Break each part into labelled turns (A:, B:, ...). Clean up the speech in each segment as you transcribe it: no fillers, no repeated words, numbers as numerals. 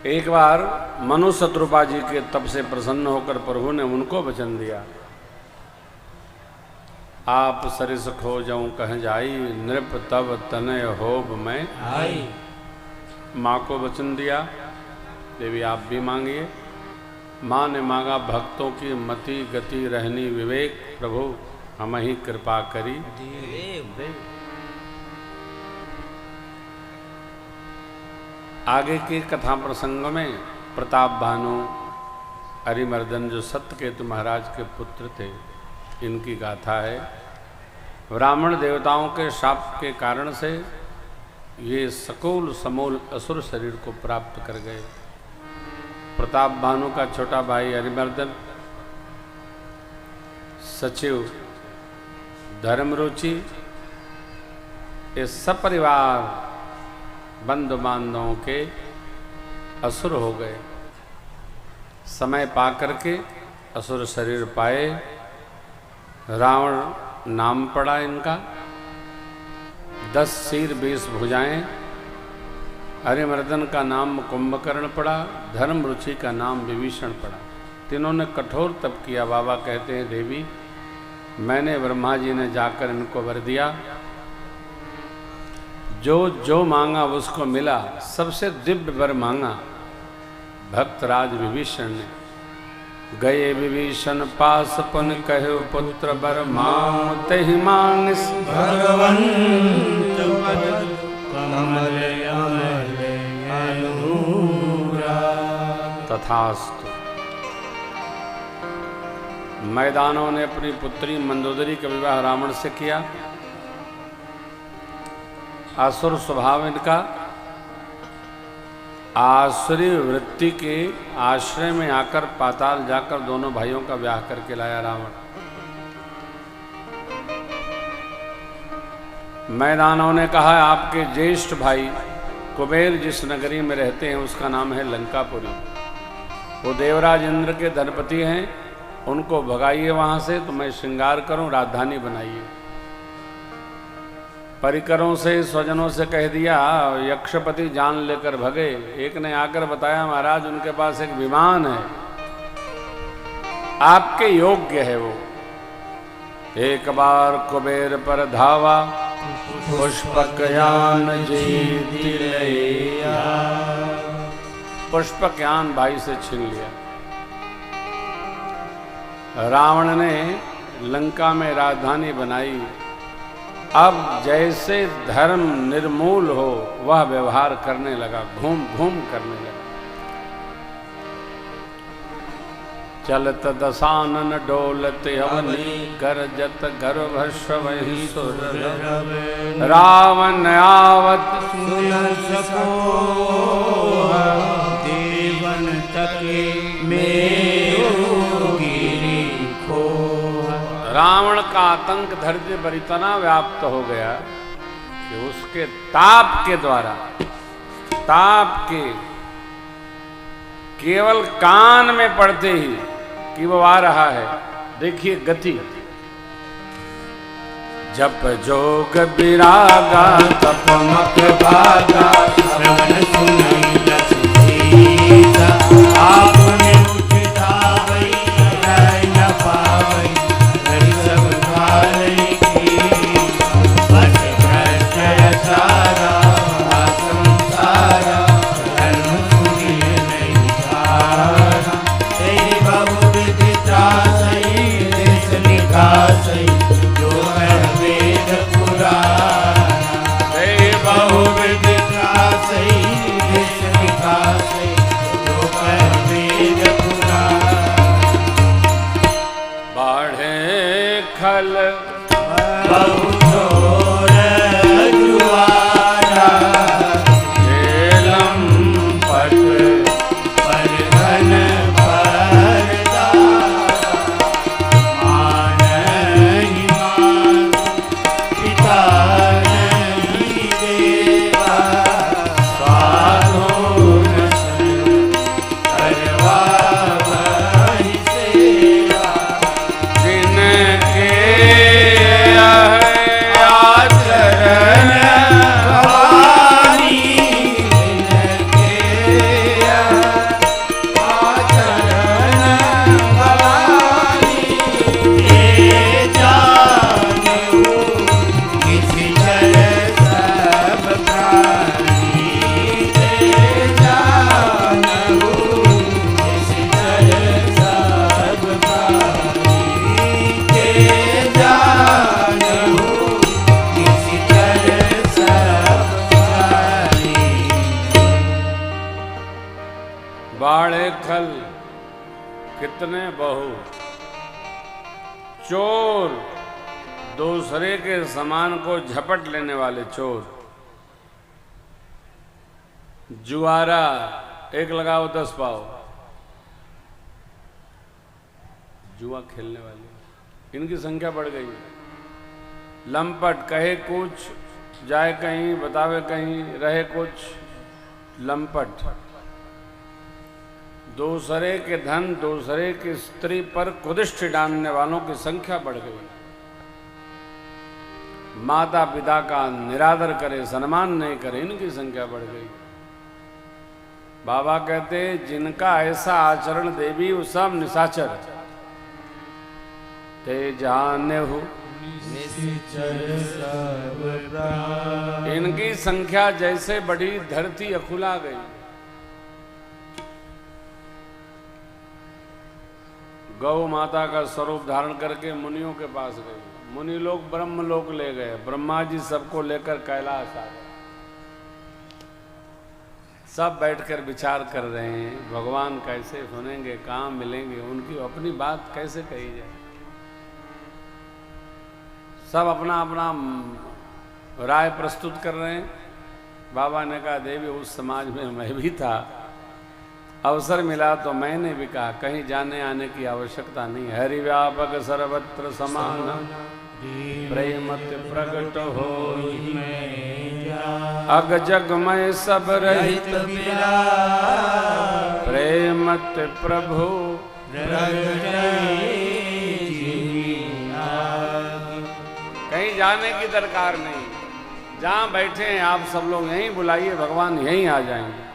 A: एक बार मनु शत्रुपा जी के तप से प्रसन्न होकर प्रभु ने उनको वचन दिया, आप सरिस खो जाऊं कह जाई, नृप तब तनय होब मैं आई। माँ को वचन दिया, देवी आप भी मांगिए। माँ ने मांगा, भक्तों की मति गति रहनी विवेक, प्रभु हम ही कृपा करी। आगे के कथा प्रसंग में प्रताप भानु अरिमर्दन जो सत्यकेतु महाराज के पुत्र थे, इनकी गाथा है। ब्राह्मण देवताओं के शाप के कारण से ये सकूल समूल असुर शरीर को प्राप्त कर गए। प्रताप भानु का छोटा भाई अरिमर्दन, सचिव धर्मरुचि, ये सपरिवार बंधु बांधवों के असुर हो गए। समय पा करके असुर शरीर पाए, रावण नाम पड़ा इनका, 10 सिर 20 भुजाएं। अरिमर्दन का नाम कुंभकर्ण पड़ा, धर्मरुचि का नाम विभीषण पड़ा। तीनों ने कठोर तप किया। बाबा कहते हैं, देवी मैंने ब्रह्मा जी ने जाकर इनको वर दिया, जो जो मांगा उसको मिला। सबसे दिव्य वर मांगा भक्तराज विभीषण ने। गए विभीषण पास पुन कहे, पुत्र वर मांग तहि मांगिस, भगवंत कमल तथास्तु। मैदानों ने अपनी पुत्री मंदोदरी का विवाह रावण से किया। आसुर स्वभाव इनका, आसुरी वृत्ति के आश्रय में आकर पाताल जाकर दोनों भाइयों का ब्याह करके लाया रावण। मैदानों ने कहा, आपके ज्येष्ठ भाई कुबेर जिस नगरी में रहते हैं उसका नाम है लंकापुरी। वो देवराज इंद्र के धनपति हैं, उनको भगाइए वहां से, तो मैं श्रृंगार करूं, राजधानी बनाइए। परिकरों से स्वजनों से कह दिया, यक्षपति जान लेकर भगे। एक ने आकर बताया, महाराज उनके पास एक विमान है, आपके योग्य है वो। एक बार कुबेर पर धावा, पुष्पकयान जीत लिया। पुष्पकयान भाई से छीन लिया। रावण ने लंका में राजधानी बनाई। अब जैसे धर्म निर्मूल हो वह व्यवहार करने लगा, घूम घूम करने लगा। चलत दशानन डोलत हवनी, गरजत गर्भ वही सुर। रावण आवत सुन सको, देवन तके मेरो गिरी खो। रावण का आतंक धरती पर इतना व्याप्त हो गया कि उसके ताप के द्वारा, ताप के केवल कान में पड़ते ही कि वो आ रहा है, देखिए गति। जप जोग विरागा तप मत भागा, श्रवण सुनाई दस सीता। आपने उठितावई न पावई, हरि सब भाई की। बस भ्रष्ट सारा संसारा, धर्म सूर्य नहीं तारा। तेरी बहु विदिता सही, देश निकासई, जो है वेद पुराण। तेरी बहु विदिता सही, देश निकासई, बाड़े खल कितने बहू, चोर दूसरे के सामान को झपट लेने वाले चोर, जुआरा एक लगाओ 10 पाओ, जुआ खेलने वाले इनकी संख्या बढ़ गई। लंपट कहे कुछ जाए कहीं, बतावे कहीं, रहे कुछ, लंपट। दूसरे के धन, दूसरे की स्त्री पर कुदिष्ट डालने वालों की संख्या बढ़ गई। माता पिता का निरादर करे, सम्मान नहीं करे, इनकी संख्या बढ़ गई। बाबा कहते जिनका ऐसा आचरण देवी वो सब निशाचर ते जाने हो। इनकी संख्या जैसे बढ़ी धरती अकुला गई। गौ माता का स्वरूप धारण करके मुनियों के पास गई। मुनि लोग ब्रह्म लोक ले गए, ब्रह्मा जी सबको लेकर कैलाश आ गए। सब बैठकर विचार कर रहे हैं भगवान कैसे सुनेंगे, कहाँ मिलेंगे, उनकी अपनी बात कैसे कही जाए। सब अपना अपना राय प्रस्तुत कर रहे हैं। बाबा ने कहा देवी उस समाज में मैं भी था, अवसर मिला तो मैंने भी कहा कहीं जाने आने की आवश्यकता नहीं। हरि व्यापक सर्वत्र समान प्रेमत प्रकट हो, अग जग में सब रहित प्रेमत प्रभु। कहीं जाने की दरकार नहीं, जहां बैठे हैं आप सब लोग यहीं बुलाइए, भगवान यहीं आ जाएंगे।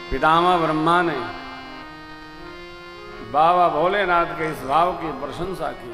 A: पितामह ब्रह्मा ने बाबा भोलेनाथ के इस भाव की प्रशंसा की।